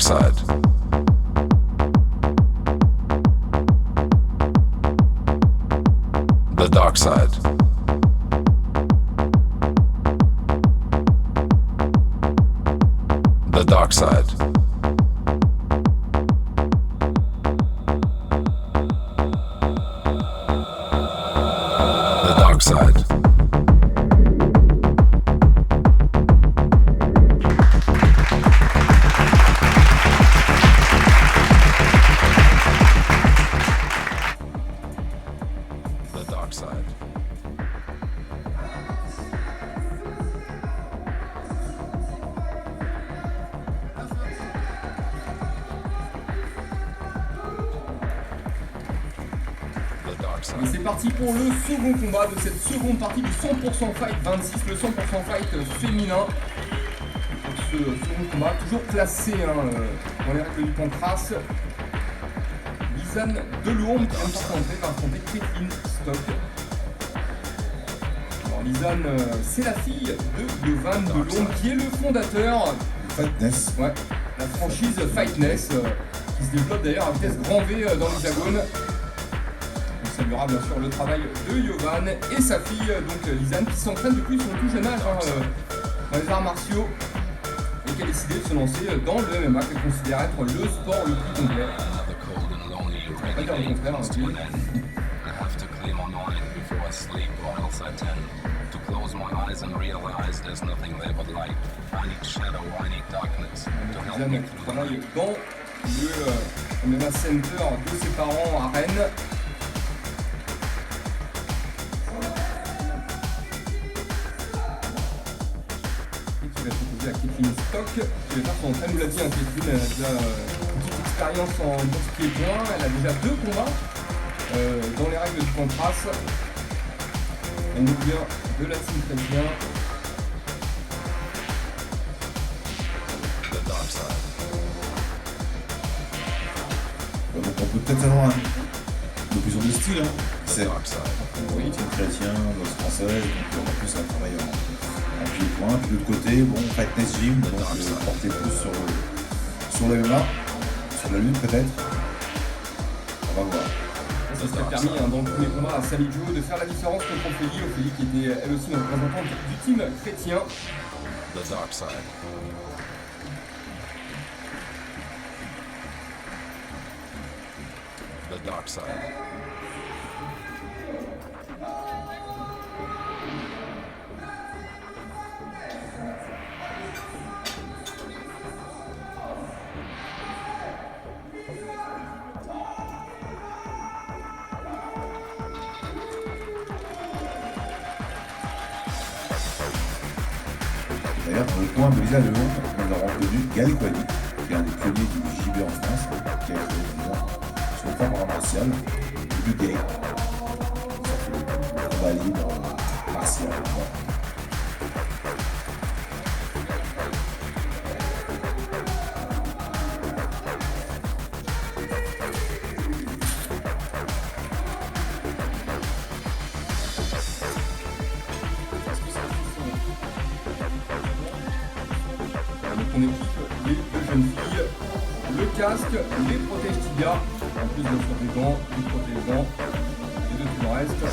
dark side. The dark side. The dark side. The dark side. Et c'est parti pour le second combat de cette seconde partie du 100% Fight 26, le 100% Fight féminin. Pour ce second combat, toujours classé dans les règles du Pancras. Lisanne Delourme qui vient de s'affronter, va affronter Kathleen Stock. Alors Lisanne, c'est la fille de Yovan Delourme qui est le fondateur Fightness. Ouais, la franchise Fightness qui se développe d'ailleurs à vitesse grand V dans l'Hexagone. On saluera bien sûr le travail de Yovan et sa fille, donc Lisanne, qui s'entraîne depuis son tout jeune âge dans les arts martiaux et qui a décidé de se lancer dans le MMA qu'elle considère être le sport le plus complet. On va pas dire le contraire, Lisanne qui travaille dans le MMA Center de ses parents à Rennes. Qui va proposer à Kathleen Stock, qui va faire son entraîne, nous l'a dit, Kathleen a déjà une petite expérience en boxe pied-point, elle a déjà 2 combats dans les règles du Pancras. Elle nous vient de la team chrétien. Donc on peut peut-être avoir une option de style, hein. C'est oui, team chrétien, boxe française, donc on a plus à travailler en pied-point. Puis de l'autre côté, bon, Fightness Gym, donc porter plus sur le MMA, sur la lutte peut-être. On va voir. Ça serait permis dans le premier combat à Sally Jo de faire la différence contre Ophélie. Ophélie qui était elle aussi une représentante du team chrétien. The dark side. The dark side. D'ailleurs, dans le coin de Lisa Leon, nous avons reconnu Gal Kwadi, qui est un des pionniers du JB en France, qui a été sur le plan martial, et du gay. Ça fait le combat libre martial. On équipe les 2 jeunes filles, le casque, les protèges tibia, en plus bien sûr des gants, des protège-gants et de tout le reste.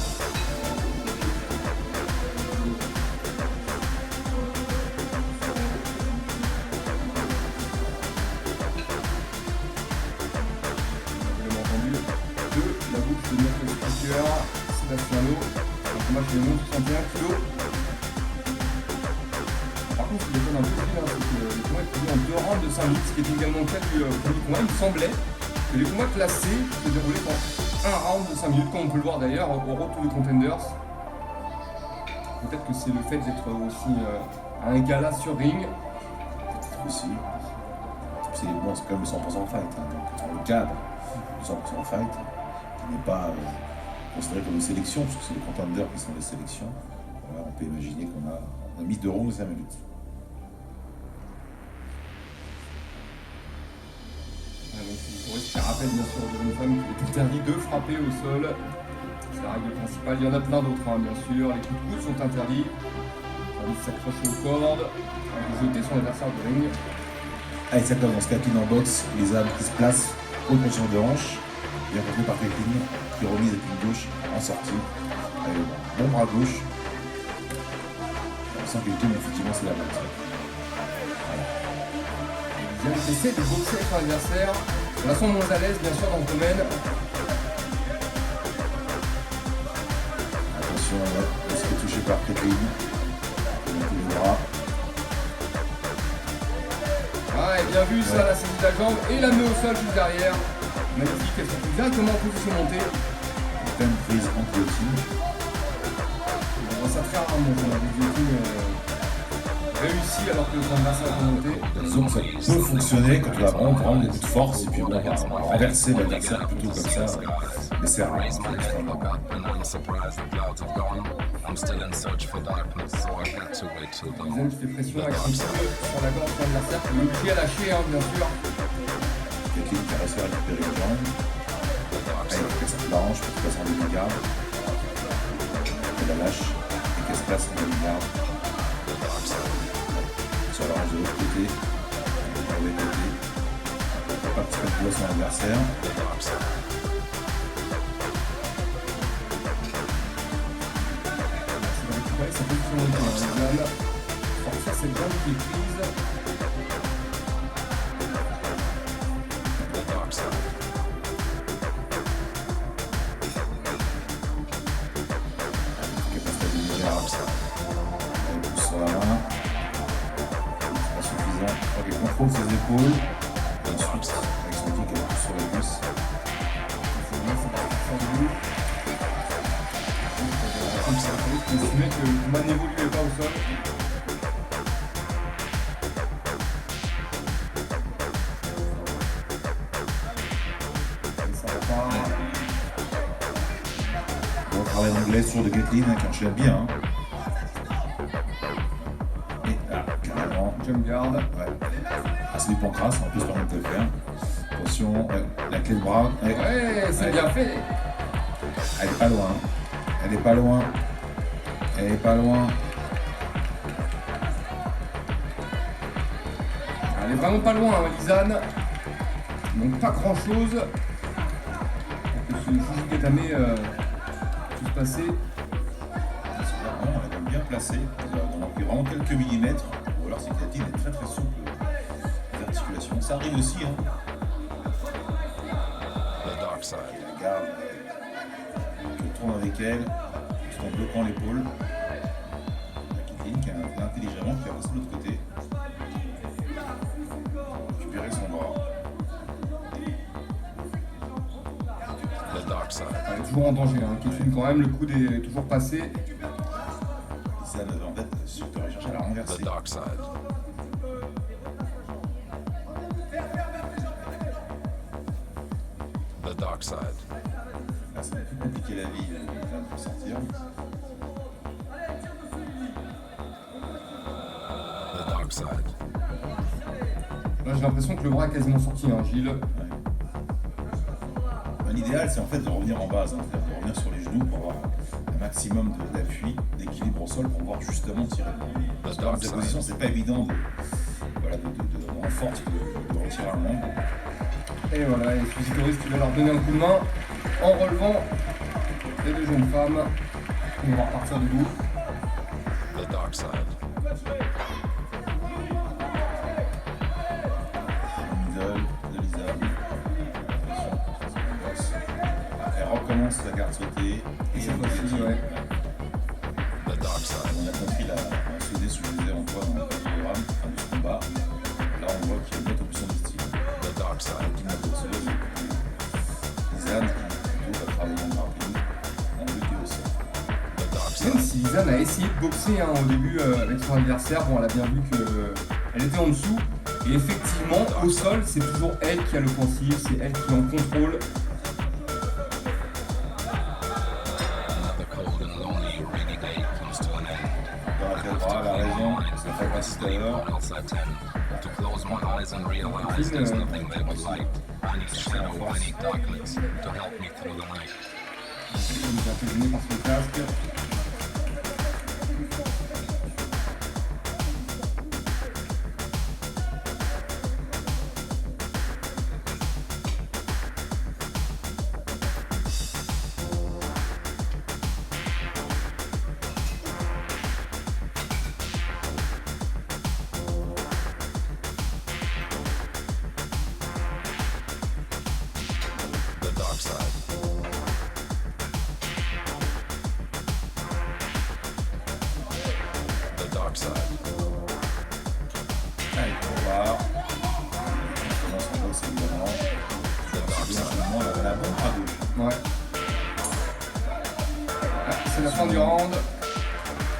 Vous l'avez entendu, de la boucle de notre speaker, Sébastien Lowe, un combat chez les moins 61 kg. Par contre, ce qui déconne un peu, c'est que les combats étaient en 2 rounds de 5 minutes, ce qui était également le cas du premier combat. Il me semblait que les combats classés se déroulaient en 1 round de 5 minutes, comme on peut le voir d'ailleurs au Road to the Contenders. Peut-être que c'est le fait d'être aussi à un gala sur ring. Peut-être aussi. C'est bon, c'est quand même le 100% fight, hein, donc dans le cadre du 100% fight, qui n'est pas considéré comme une sélection, puisque c'est les contenders qui sont les sélections. Voilà, on peut imaginer qu'on a mis 2 rounds de 5 minutes. Pour qui rappelle bien sûr aux jeunes femmes qu'il est interdit de frapper au sol. C'est la règle principale. Il y en a plein d'autres, bien sûr. Les coups de coude sont interdits. On s'accrocher aux cordes, on peut jeter son adversaire de ring. Allez, ça commence. Kathleen en boxe, Lisanne qui se place, haute position de hanche, bien contrôlé par Kathleen, qui remise avec une gauche en sortie. Allez, bon bras gauche. On sent qu'il tourne, effectivement, c'est la boxe. Lisanne qui essaie de boxer avec son adversaire. On la sent moins à l'aise, bien sûr, dans le domaine. Attention, elle se fait toucher par Kathleen. Le bras. Ah, et bien vu, ça, la saisie de la jambe. Et il la met au sol juste derrière. Magnifique, elle se trouve directement en position montée. Pleine prise en guillotine. On voit ça très rarement, la guillotine réussie alors que son adversaire est monté. Disons que ça peut fonctionner quand on a vraiment beaucoup de force et puis on va renverser l'adversaire plutôt comme ça. Mais c'est rare. Lisanne qui fait pression avec son pied sur la gorge de son adversaire. Le pied à lâcher, hein, bien sûr. Kathleen qui a réussi à récupérer une jambe. Elle casse la hanche pour se passer en demi-garde. Elle la lâche et qu'elle se place en demi-garde. Sur la hanche de l'autre côté. On va côté. Elle pas petit peu de son adversaire. Ouais, ça peut se monter, hein, Lisanne. Forcer cette jambe qui est prise. Elle passe la demi-garde. Elle pousse sur la main. C'est pas suffisant. Elle contrôle ses épaules. Et ensuite, avec son kick, elle pousse sur les cuisses. C'est bien, c'est parti sur le bout. Je estimais que le combat n'évoluait pas au sol. Et ça repart. Bon travail d'anglais sur de Kathleen qui enchaîne bien. Hein. Et là, carrément. Jump guard. Ouais. Ah, c'est du pancras, on peut se permettre de le faire. Attention, la clé de bras. Ouais, c'est bien fait. Elle est pas loin. Elle est pas loin. Elle est pas loin. Elle est vraiment pas loin, hein, Lisanne. Donc pas grand chose pour que ce Juju Gatame puisse passer. Vraiment, elle est quand même bien placée. Elle a vraiment quelques millimètres. Ou alors c'est que Kathleen est très très souple. Les articulations. Ça arrive aussi. Hein. The dark side. Et la garde. Elle tourne avec elle. Tout en bloquant l'épaule. La Kathleen qui a intelligemment qui a passé de l'autre côté. Récupérer son bras. The dark side. Elle est toujours en danger, hein. Kathleen quand même, le coude est toujours passé. Lisanne avait en tête sur de rechercher à la renverser. The dark side. The dark side. Là, ça va plus compliquer la vie pour sortir. The dark side. Là j'ai l'impression que le bras est quasiment sorti, hein, Gilles. Ouais. L'idéal, c'est en fait de revenir en base, hein, c'est-à-dire de revenir sur les genoux pour avoir un maximum d'appui, d'équilibre au sol pour pouvoir justement tirer. Parce que dans cette position, c'est pas évident de moins forte de retirer un membre. Et voilà, et Fusitoris qui va leur donner un coup de main en relevant les deux jeunes femmes. On va repartir debout. The dark side. Middle de Lisanne. Elle recommence la garde sautée et cette elle fois-ci, guillotine. ouais. The dark side. On a compris la sauter sous les airs en poids dans le programme, enfin, du combat. Là, on voit qu'il y a une autre option de style. The dark side. Qui n'a pas de sauveuse. Lisanne, qui plutôt va travailler en grappling, en lutte et au sol. The dark Même side. si Lisanne a essayé de boxer, hein, au début avec son adversaire, bon, elle a bien vu qu'elle était en dessous. Et effectivement, au sol, c'est toujours elle qui a l'offensive, c'est elle qui est en contrôle. Another cold and lonely rainy day comes to an end. Dans la tête bras, elle a raison, ça fait pas tout à l'heure. Once I tend to close my eyes and realize there's nothing there but light. I need shadow, I need darkness to help me through the night. Elle nous a fait gêner par son casque. dark side. The dark side. Allez, on va voir. On commence en boxe évidemment. La bombe à gauche. Ouais. Ah, c'est la fin du round.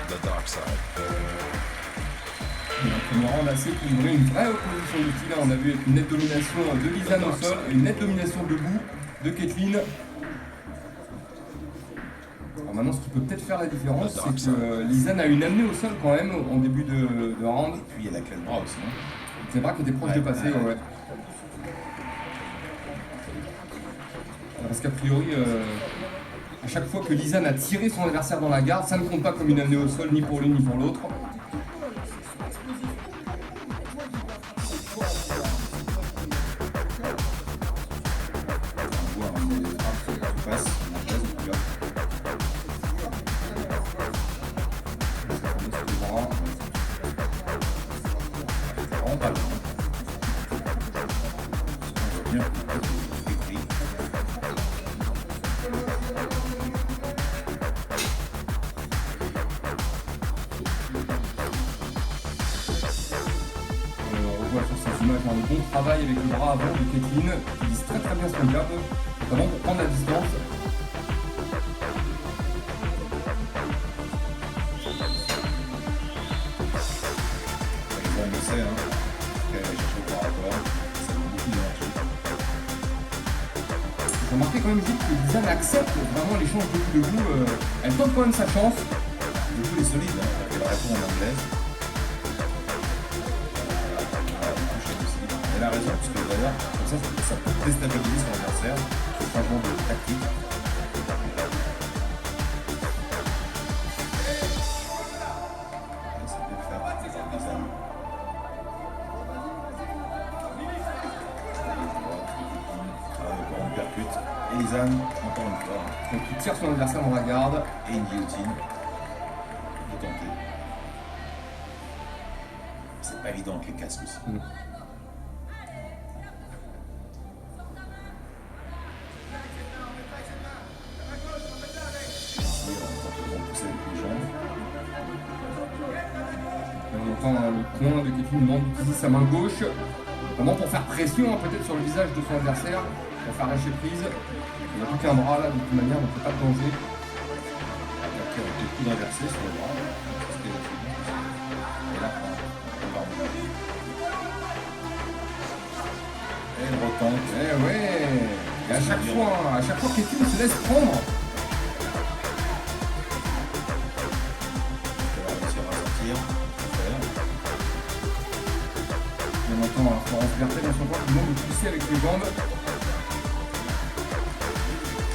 The dark side. Un premier round assez équilibré, une vraie opposition de style. On a vu avec une nette domination de Lisanne au sol et une nette domination debout de Kathleen. Alors maintenant, ce qui peut peut-être faire la différence, c'est que Lisanne a une amenée au sol quand même en début de round. Et puis il y a la clé de bras aussi. Hein. C'est vrai qu'il était proche de passer, ouais. Parce qu'a priori, à chaque fois que Lisanne a tiré son adversaire dans la garde, ça ne compte pas comme une amenée au sol, ni pour l'une ni pour l'autre. On voit des frappes qui passent, on passe, et puis hop. C'est vraiment pas loin. On voit bien écrit. On voit sur ces images un bon travail avec le bras avant de Kathleen, qui vise très très bien son cap, notamment pour prendre la distance. On le sait, hein. Elle cherche au par rapport. Ça fait beaucoup d'énergie. J'ai remarqué quand même vite que Lisanne accepte vraiment l'échange de coups debout. Elle tente quand même sa chance. Le coup est solide, hein. Elle répond en anglaise. Elle a raison, parce que d'ailleurs, comme ça peut déstabiliser son adversaire, ce changement de tactique. Ça peut faire Lisanne. On percute. Et Lisanne, encore une fois, Donc il tire son adversaire dans la garde. et une guillotine. Il faut tenter. C'est pas évident avec les casques aussi. Ici, on tente de pousser avec les jambes. On entend le coin de Kathleen demande d'utiliser sa main gauche, vraiment pour faire pression peut-être sur le visage de son adversaire, pour faire lâcher prise. Il n'y a plus qu'un bras là de toute manière, donc il n'y a pas de danger. Attaquer avec les coups inversés sur le bras. C'est ce qu'elle a fait. Et là, on va remonter. Et elle retente. Eh ouais. Et à chaque fois Kathleen se laisse prendre. Elle va réussir à sortir. Et on entend Florence Berthet dans son corps qui demande de pousser avec les jambes.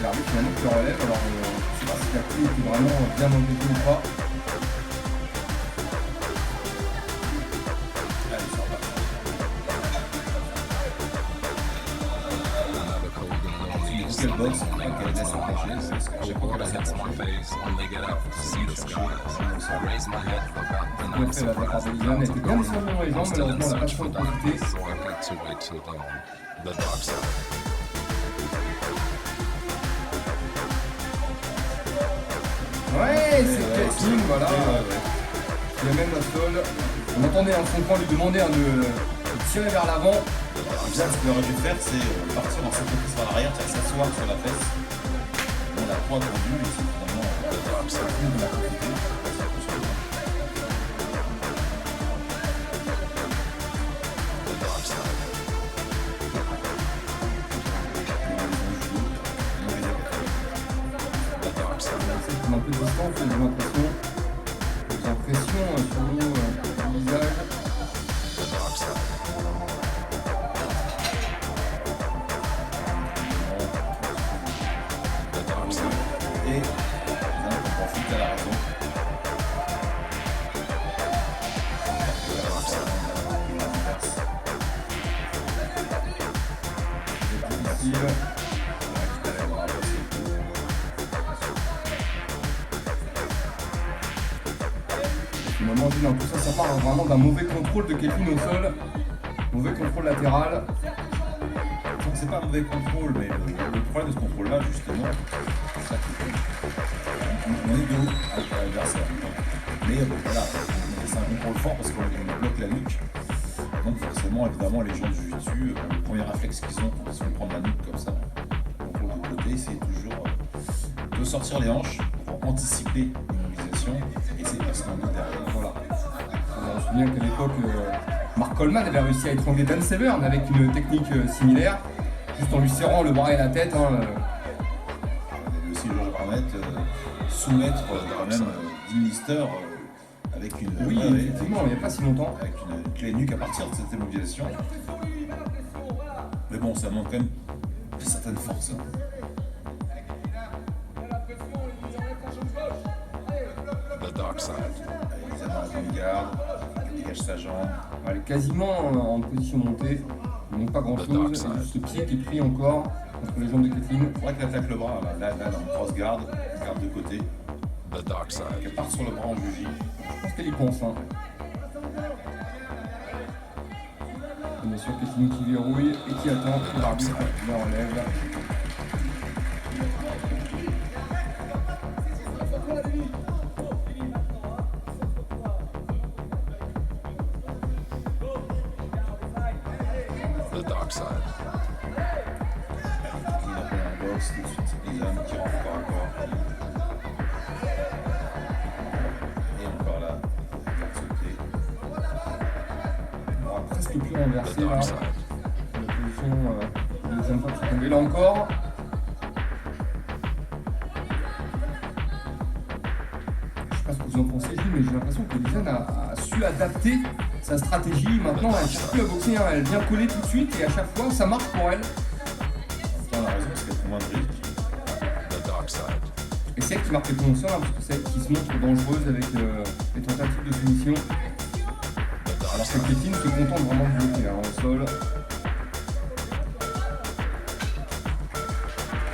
L'arbitre finalement qui le relève, alors je ne sais pas si la clé était vraiment bien embêtée ou pas. Allez, ça va. Another code in Si le box, qu'elle laisse approcher, parce qu'à chaque fois Water qu'elle hits s'approche, my face when they get up to see the skies. I raise my head for about the On a night fait la part de Lisanne, elle était bien descendue dans les jambes, Still in malheureusement on n'a pas search trop for profité. darkness, so I get to it to the dark side. Ouais, c'est Kathleen, voilà. Qui amène au sol. On entendait son camp lui demander de tirer vers l'avant. Lisanne, ce qu'il aurait dû faire, c'est partir en sacrifice par l'arrière, s'asseoir sur la fesse. On a trois tendus, et c'est finalement Kathleen de la profité. The dark side. The dark side. C'est un peu de distance, j'ai l'impression. J'ai l'impression sur le visage. The dark side. The dark side. Et Lisanne on profite à la raison. The dark side. Il inverse. Difficile. On récupère le bras, passer le coup. Finalement, dans tout ça, ça part vraiment d'un mauvais contrôle de Kathleen au sol. Mauvais contrôle latéral. c'est pas un mauvais contrôle, mais le problème de ce contrôle-là, justement, c'est ça qui fait. On est dos à l'adversaire. Mais voilà, c'est un contrôle fort parce qu'on bloque la nuque. Donc forcément, évidemment, les gens du jiu-jitsu, le premier réflexe qu'ils ont quand ils se font prendre la nuque comme ça, contrôle d'un côté, c'est toujours de sortir les hanches pour anticiper l'immobilisation et c'est parce qu'on est derrière. Voilà. On se souvient qu'à l'époque, Mark Coleman avait réussi à étrangler Dan Severn avec une technique similaire, juste en lui serrant le bras et la tête. Aussi, Georges Barnett soumettre quand même Dean Lister avec une. Oui, effectivement, il n'y a pas si longtemps. Avec une clé nuque à partir de cette immobilisation. Mais bon, ça montre quand même une certaine force. The dark side. Ils amènent en garde, ils dégagent sa jambe. Elle est quasiment en position montée. Il ne manque pas grand chose. Ce pied qui est pris encore contre les jambes de Kathleen. Il faudrait qu'elle attaque le bras, là dans une cross garde, garde de côté. The dark side. Qu'elle parte sur le bras en bougie. Je pense qu'elle y pense. Et bien sûr, Kathleen qui verrouille et qui attend que l'arbitre la enlève. The dark side. Kathleen appelle un box, tout de suite Lisanne qui rentre encore. Et encore là, sauter. On va presque plus renverser The là. dark side. La position de deuxième fois qui est tombée là encore. Je sais pas ce que vous en pensez, Gilles, mais j'ai l'impression que Lisanne a su adapter sa stratégie. Maintenant, elle ne cherche plus à boxer, hein. Elle vient coller tout de suite et à chaque fois, ça marche pour elle. On a raison parce qu'elle prend moins de risques. The dark side. Et c'est elle qui marque les points au sol, hein, parce que c'est elle qui se montre dangereuse avec les tentatives de soumission. Alors que Kathleen se contente vraiment de bloquer au sol.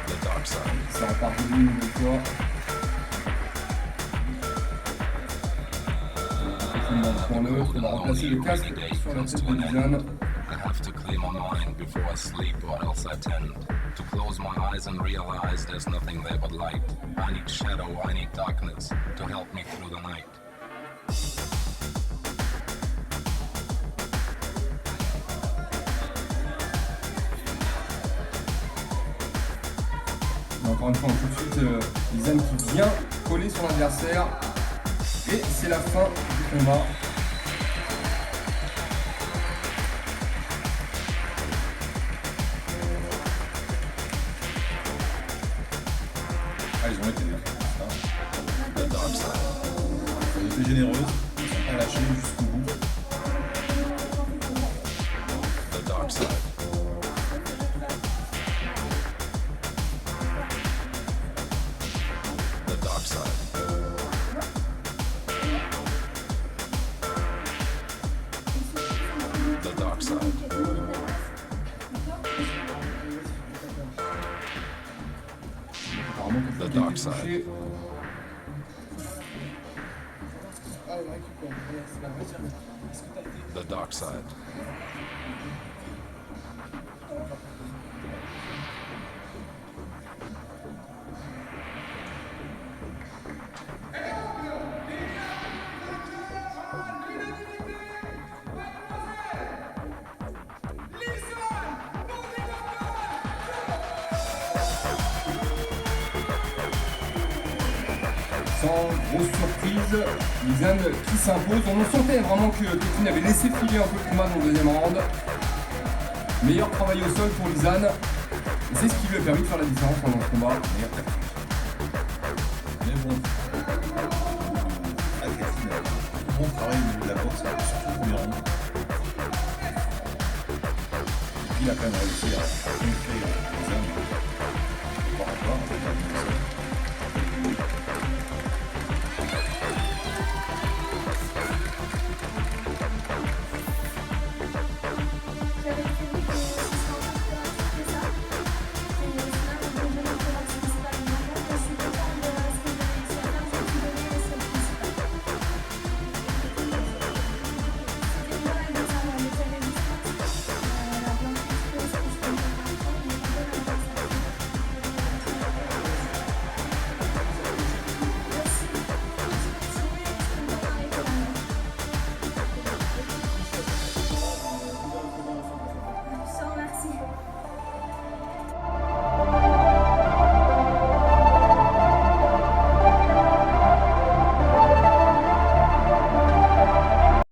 The dark side. Ça repart de une nouvelle fois. Kathleen dans le point neutre, elle va remplacer le casque sur la tête de Lisanne. I have to clear my mind before I sleep, or else I tend to close my eyes and realize there's nothing there but light. I need shadow, I need darkness to help me through the night. Mais encore une fois, tout de suite, Lisanne qui vient coller son adversaire. Et c'est la fin du combat. Ah, ils ont été The dark side. Ils ont été généreuses, ils ne sont pas lâchés jusqu'au bout. The dark side. The dark side. The dark side. Apparemment, The Kathleen dark qui est side. touchée. The dark side. Sans grosse surprise, Lisanne qui s'impose. On sentait vraiment que Kathleen avait laissé filer un peu le combat dans le deuxième round. Meilleur travail au sol pour Lisanne. Et c'est ce qui lui a permis de faire la différence pendant le combat. Mais bon, à Kathleen, bon travail au niveau de la boxe, surtout au premier round. Il a quand même réussi à contrer